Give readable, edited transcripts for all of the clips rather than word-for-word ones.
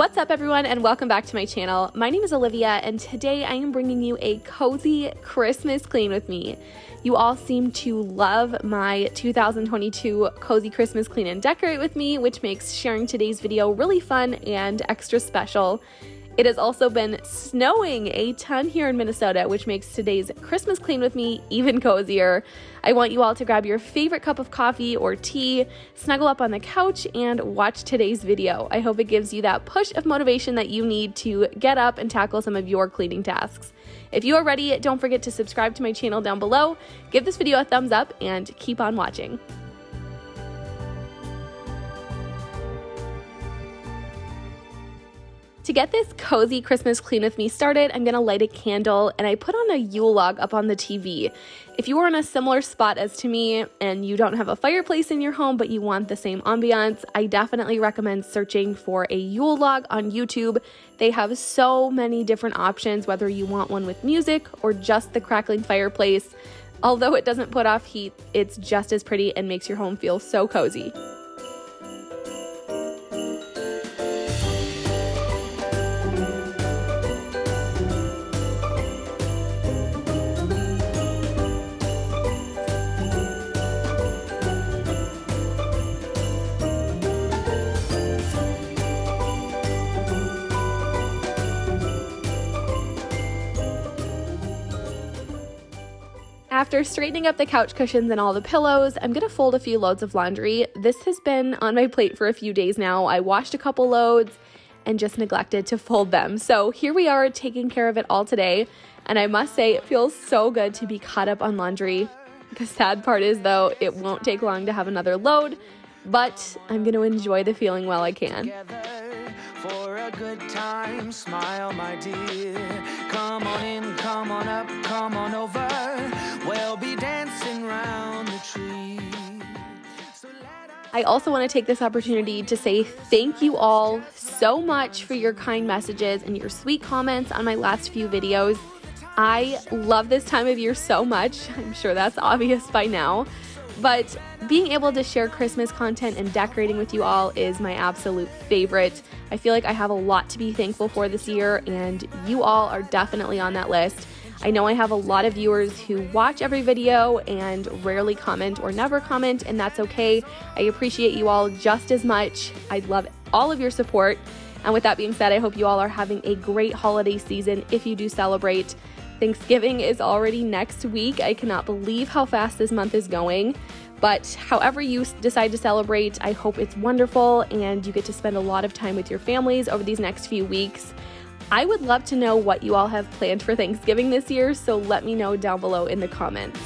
What's up everyone and welcome back to my channel. My name is Olivia and today I am bringing you a cozy Christmas clean with me. You all seem to love my 2022 cozy Christmas clean and decorate with me, which makes sharing today's video really fun and extra special. It has also been snowing a ton here in Minnesota, which makes today's Christmas clean with me even cozier. I want you all to grab your favorite cup of coffee or tea, snuggle up on the couch, and watch today's video. I hope it gives you that push of motivation that you need to get up and tackle some of your cleaning tasks. If you are ready, don't forget to subscribe to my channel down below, give this video a thumbs up, and keep on watching. To get this cozy Christmas clean with me started, I'm going to light a candle and I put on a Yule log up on the TV. If you are in a similar spot as to me and you don't have a fireplace in your home but you want the same ambiance, I definitely recommend searching for a Yule log on YouTube. They have so many different options, whether you want one with music or just the crackling fireplace. Although it doesn't put off heat, it's just as pretty and makes your home feel so cozy. After straightening up the couch cushions and all the pillows, I'm going to fold a few loads of laundry. This has been on my plate for a few days now. I washed a couple loads and just neglected to fold them. So here we are taking care of it all today. And I must say, it feels so good to be caught up on laundry. The sad part is though, it won't take long to have another load, but I'm going to enjoy the feeling while I can. For a good time, smile, my dear. Come on in, come on up, come on over. We'll be dancing round the tree. I also want to take this opportunity to say thank you all so much for your kind messages and your sweet comments on my last few videos. I love this time of year so much. I'm sure that's obvious by now. But being able to share Christmas content and decorating with you all is my absolute favorite. I feel like I have a lot to be thankful for this year, and you all are definitely on that list. I know I have a lot of viewers who watch every video and rarely comment or never comment, and that's okay. I appreciate you all just as much. I love all of your support. And with that being said, I hope you all are having a great holiday season if you do celebrate. Thanksgiving is already next week. I cannot believe how fast this month is going. But however you decide to celebrate, I hope it's wonderful and you get to spend a lot of time with your families over these next few weeks. I would love to know what you all have planned for Thanksgiving this year, so let me know down below in the comments.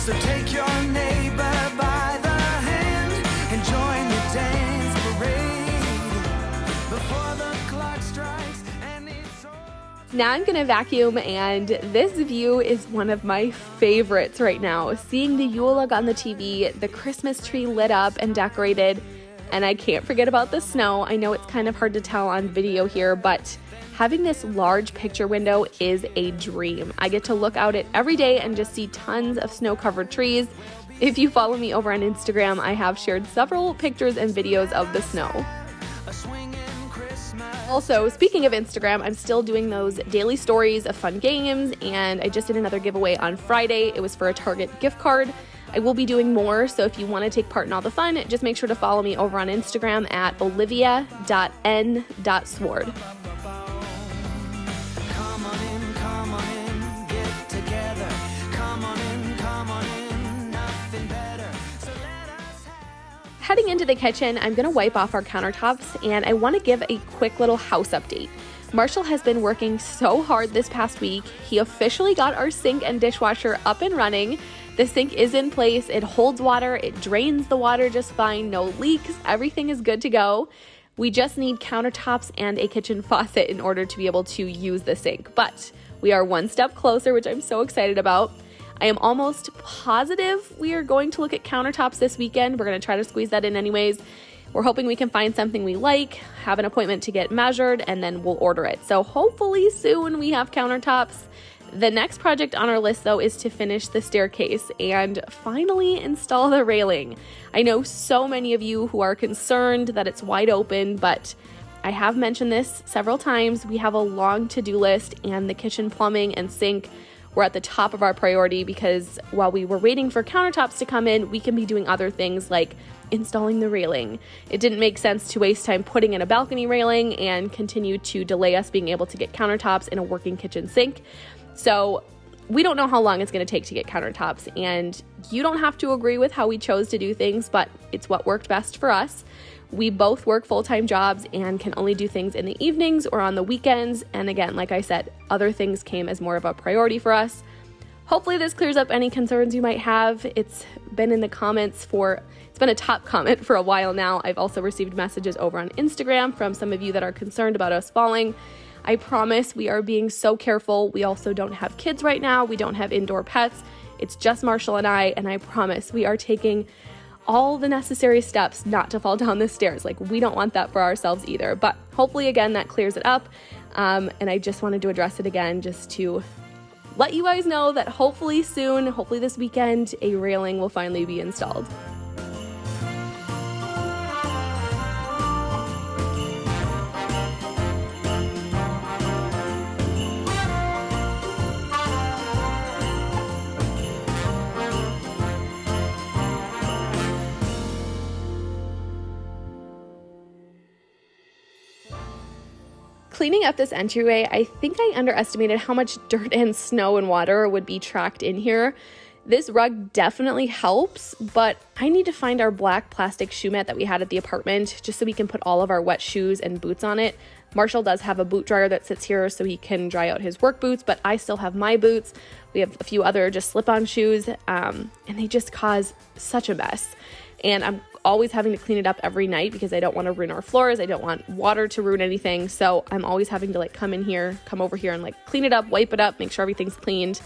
So take your neighbor by the hand and join the dance parade before the clock strikes and it's all... Now I'm gonna vacuum, and this view is one of my favorites right now. Seeing the Yule log on the TV, the Christmas tree lit up and decorated, and I can't forget about the snow. I know it's kind of hard to tell on video here, but having this large picture window is a dream. I get to look out it every day and just see tons of snow-covered trees. If you follow me over on Instagram, I have shared several pictures and videos of the snow. Also, speaking of Instagram, I'm still doing those daily stories of fun games, and I just did another giveaway on Friday. It was for a Target gift card. I will be doing more, so if you want to take part in all the fun, just make sure to follow me over on Instagram at olivia.n.sward. Heading into the kitchen, I'm going to wipe off our countertops, and I want to give a quick little house update. Marshall has been working so hard this past week. He officially got our sink and dishwasher up and running. The sink is in place, it holds water, it drains the water just fine, no leaks, everything is good to go. We just need countertops and a kitchen faucet in order to be able to use the sink, but we are one step closer, which I'm so excited about. I am almost positive we are going to look at countertops this weekend. We're going to try to squeeze that in anyways. We're hoping we can find something we like, have an appointment to get measured, and then we'll order it. So hopefully soon we have countertops. The next project on our list, though, is to finish the staircase and finally install the railing. I know so many of you who are concerned that it's wide open, but I have mentioned this several times. We have a long to-do list, and the kitchen plumbing and sink were at the top of our priority because while we were waiting for countertops to come in, we can be doing other things like installing the railing. It didn't make sense to waste time putting in a balcony railing and continue to delay us being able to get countertops in a working kitchen sink. So we don't know how long it's going to take to get countertops, and you don't have to agree with how we chose to do things, but it's what worked best for us. We both work full-time jobs and can only do things in the evenings or on the weekends. And again, like I said, other things came as more of a priority for us. Hopefully this clears up any concerns you might have. It's been in the comments it's been a top comment for a while now. I've also received messages over on Instagram from some of you that are concerned about us falling. I promise we are being so careful. We also don't have kids right now. We don't have indoor pets. It's just Marshall and I promise we are taking all the necessary steps not to fall down the stairs. Like, we don't want that for ourselves either. But hopefully, again, that clears it up. And I just wanted to address it again just to let you guys know that hopefully soon, hopefully this weekend, a railing will finally be installed. Cleaning up this entryway, I think I underestimated how much dirt and snow and water would be tracked in here. This rug definitely helps, but I need to find our black plastic shoe mat that we had at the apartment just so we can put all of our wet shoes and boots on it. Marshall does have a boot dryer that sits here so he can dry out his work boots, but I still have my boots. We have a few other just slip-on shoes, and they just cause such a mess. And I'm always having to clean it up every night because I don't want to ruin our floors. I don't want water to ruin anything. So I'm always having to come over here and clean it up, wipe it up, make sure everything's cleaned.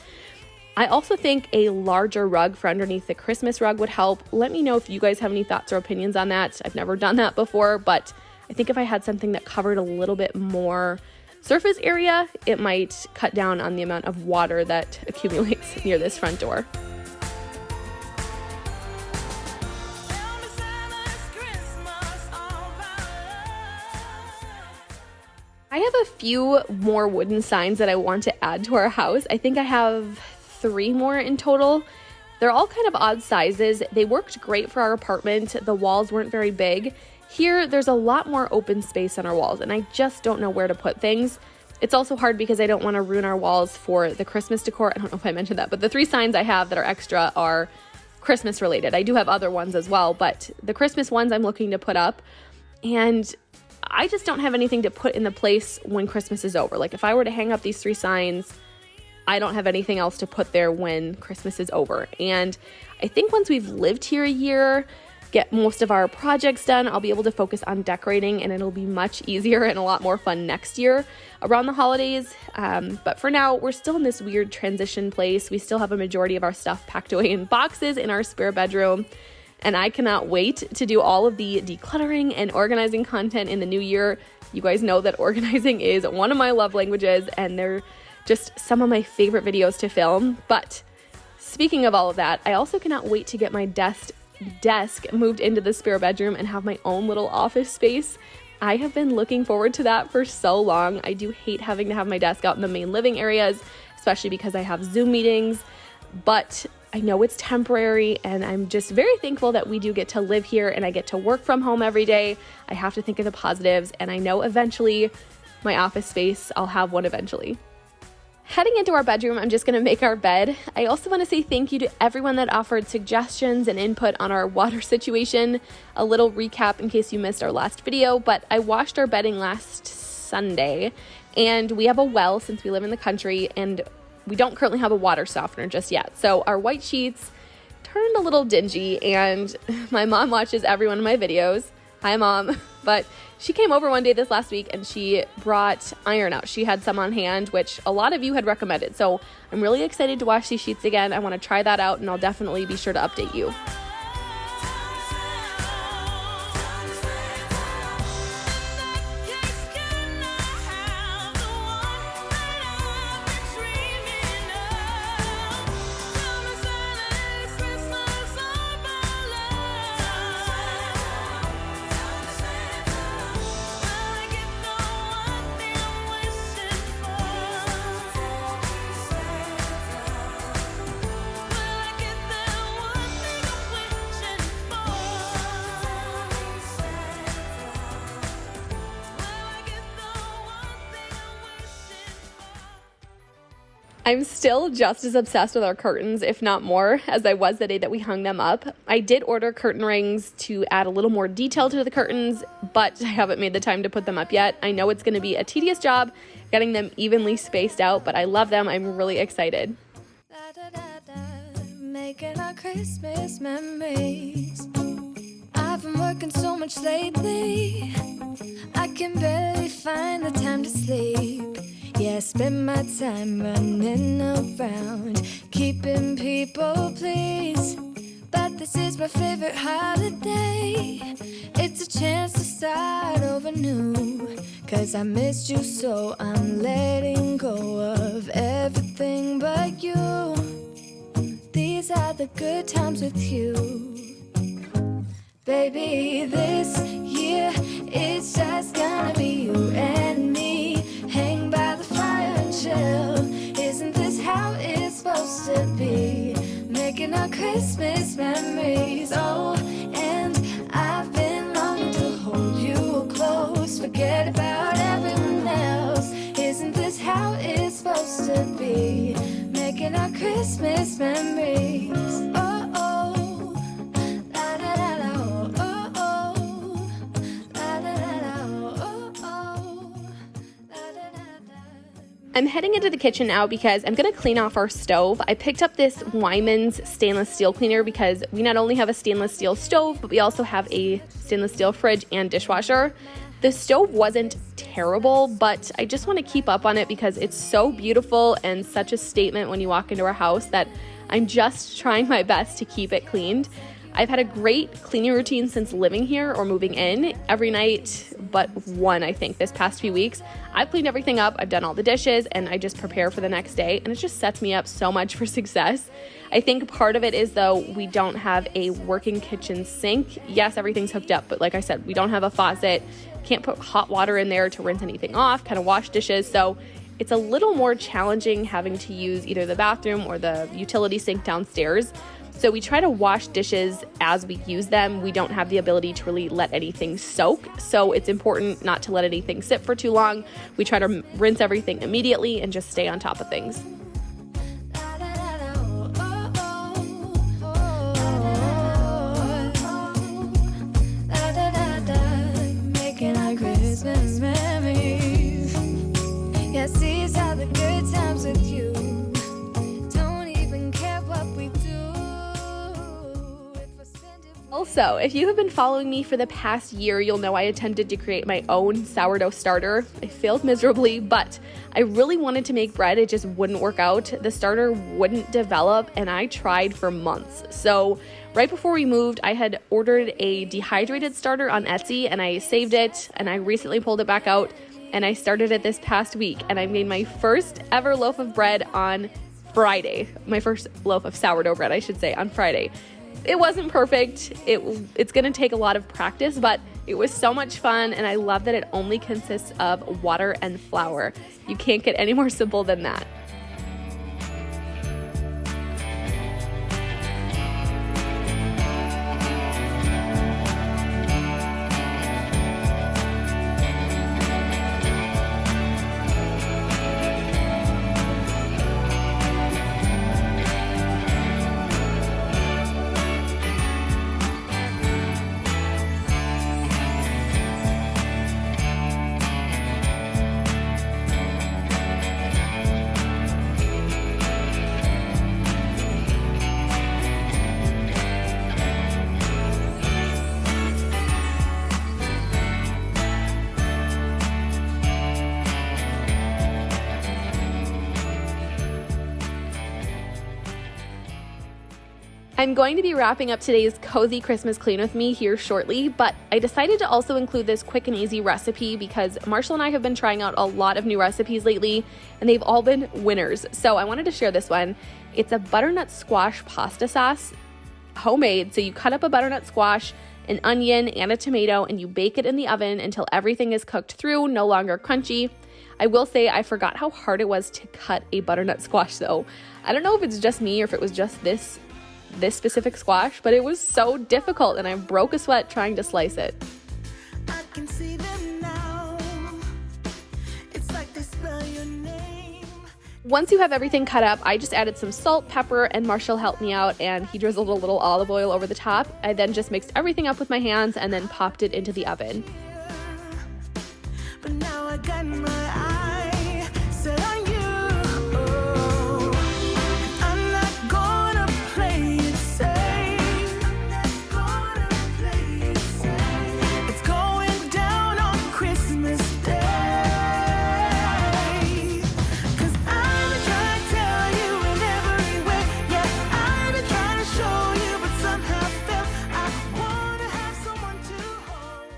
I also think a larger rug for underneath the Christmas rug would help. Let me know if you guys have any thoughts or opinions on that. I've never done that before, but I think if I had something that covered a little bit more surface area, it might cut down on the amount of water that accumulates near this front door. I have a few more wooden signs that I want to add to our house. I think I have 3 more in total. They're all kind of odd sizes. They worked great for our apartment. The walls weren't very big. Here, there's a lot more open space on our walls, and I just don't know where to put things. It's also hard because I don't want to ruin our walls for the Christmas decor. I don't know if I mentioned that, but the 3 signs I have that are extra are Christmas related. I do have other ones as well, but the Christmas ones I'm looking to put up, and I just don't have anything to put in the place when Christmas is over. If I were to hang up these 3 signs, I don't have anything else to put there when Christmas is over. And I think once we've lived here a year, get most of our projects done, I'll be able to focus on decorating, and it'll be much easier and a lot more fun next year around the holidays. But for now, we're still in this weird transition place. We still have a majority of our stuff packed away in boxes in our spare bedroom. And I cannot wait to do all of the decluttering and organizing content in the new year. You guys know that organizing is one of my love languages, and they're just some of my favorite videos to film. But speaking of all of that, I also cannot wait to get my desk moved into the spare bedroom and have my own little office space. I have been looking forward to that for so long. I do hate having to have my desk out in the main living areas, especially because I have Zoom meetings, but I know it's temporary, and I'm just very thankful that we do get to live here and I get to work from home every day. I have to think of the positives, and I know eventually my office space, I'll have one eventually. Heading into our bedroom, I'm just going to make our bed. I also want to say thank you to everyone that offered suggestions and input on our water situation. A little recap in case you missed our last video, but I washed our bedding last Sunday, and we have a well since we live in the country, and we don't currently have a water softener just yet. So our white sheets turned a little dingy, and my mom watches every one of my videos. Hi, Mom. But she came over one day this last week, and she brought iron out. She had some on hand, which a lot of you had recommended. So I'm really excited to wash these sheets again. I want to try that out, and I'll definitely be sure to update you. I'm still just as obsessed with our curtains, if not more, as I was the day that we hung them up. I did order curtain rings to add a little more detail to the curtains, but I haven't made the time to put them up yet. I know it's going to be a tedious job getting them evenly spaced out, but I love them. I'm really excited. Making our Christmas memories. I've been working so much lately, I can barely find the time to sleep. Yeah, I spend my time running around, keeping people pleased. But this is my favorite holiday. It's a chance to start over new. 'Cause I missed you, so I'm letting go of everything but you. These are the good times with you. Baby, this year it's just gonna be you and me. Hang by the fire and chill. Isn't this how it's supposed to be? Making our Christmas memories. Oh, and I've been longing to hold you close. Forget about everyone else. Isn't this how it's supposed to be? Making our Christmas memories. Oh, oh, la da da da, oh, oh, oh, la da da da, oh, oh, la da da da. I'm heading into the kitchen now because I'm going to clean off our stove. I picked up this Wyman's stainless steel cleaner because we not only have a stainless steel stove, but we also have a stainless steel fridge and dishwasher. The stove wasn't terrible, but I just want to keep up on it because it's so beautiful and such a statement when you walk into our house that I'm just trying my best to keep it cleaned. I've had a great cleaning routine since living here or moving in. Every night but one, I think, this past few weeks, I've cleaned everything up, I've done all the dishes, and I just prepare for the next day, and it just sets me up so much for success. I think part of it is, though, we don't have a working kitchen sink. Yes, everything's hooked up, but like I said, we don't have a faucet. Can't put hot water in there to rinse anything off, kind of wash dishes, so it's a little more challenging having to use either the bathroom or the utility sink downstairs. So we try to wash dishes as we use them. We don't have the ability to really let anything soak, so it's important not to let anything sit for too long. We try to rinse everything immediately and just stay on top of things. Christmas memories. Yes, these are the good times with you. Don't even care what we do. Also, if you have been following me for the past year, you'll know I attempted to create my own sourdough starter. I failed miserably, but I really wanted to make bread. It just wouldn't work out. The starter wouldn't develop, and I tried for months. So right before we moved, I had ordered a dehydrated starter on Etsy, and I saved it, and I recently pulled it back out, and I started it this past week, and I made my first ever loaf of bread on Friday. My first loaf of sourdough bread, I should say, on Friday. It wasn't perfect. It's going to take a lot of practice, but it was so much fun, and I love that it only consists of water and flour. You can't get any more simple than that. I'm going to be wrapping up today's cozy Christmas clean with me here shortly, but I decided to also include this quick and easy recipe because Marshall and I have been trying out a lot of new recipes lately, and they've all been winners. So I wanted to share this one. It's a butternut squash pasta sauce, homemade. So you cut up a butternut squash, an onion, and a tomato, and you bake it in the oven until everything is cooked through, no longer crunchy. I will say I forgot how hard it was to cut a butternut squash though. I don't know if it's just me or if it was just this specific squash, but it was so difficult and I broke a sweat trying to slice it. I can see them now. It's like they spell your name. Once you have everything cut up, I just added some salt, pepper, and Marshall helped me out and he drizzled a little olive oil over the top. I then just mixed everything up with my hands and then popped it into the oven. But now I got my eye set on you. I'm not gonna play it safe. I'm not gonna play it safe. It's going down on Christmas Day. 'Cause I've been trying to tell you in every way. Yeah, I've been trying to show you, but somehow felt I wanna have someone to hold.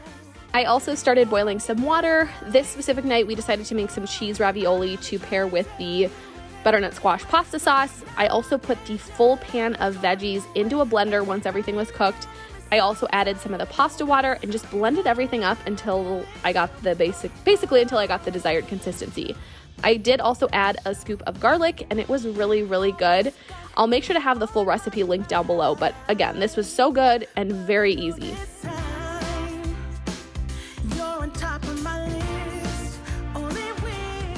I also started boiling some water. This specific night, we decided to make some cheese ravioli to pair with the butternut squash pasta sauce. I also put the full pan of veggies into a blender once everything was cooked. I also added some of the pasta water and just blended everything up until I got the basically until I got the desired consistency. I did also add a scoop of garlic and it was really, really good. I'll make sure to have the full recipe linked down below, but again, this was so good and very easy. You're on top of my list, only way.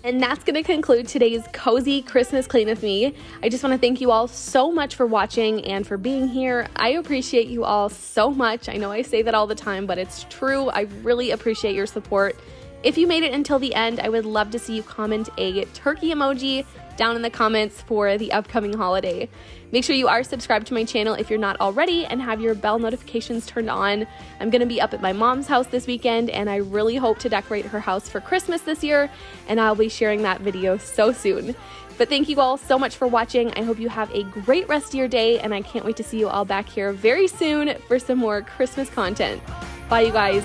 And that's going to conclude today's cozy Christmas clean with me. I just want to thank you all so much for watching and for being here. I appreciate you all so much. I know I say that all the time, but it's true. I really appreciate your support. If you made it until the end, I would love to see you comment a turkey emoji down in the comments for the upcoming holiday. Make sure you are subscribed to my channel if you're not already and have your bell notifications turned on. I'm going to be up at my mom's house this weekend and I really hope to decorate her house for Christmas this year, and I'll be sharing that video so soon. But thank you all so much for watching. I hope you have a great rest of your day and I can't wait to see you all back here very soon for some more Christmas content. Bye, you guys.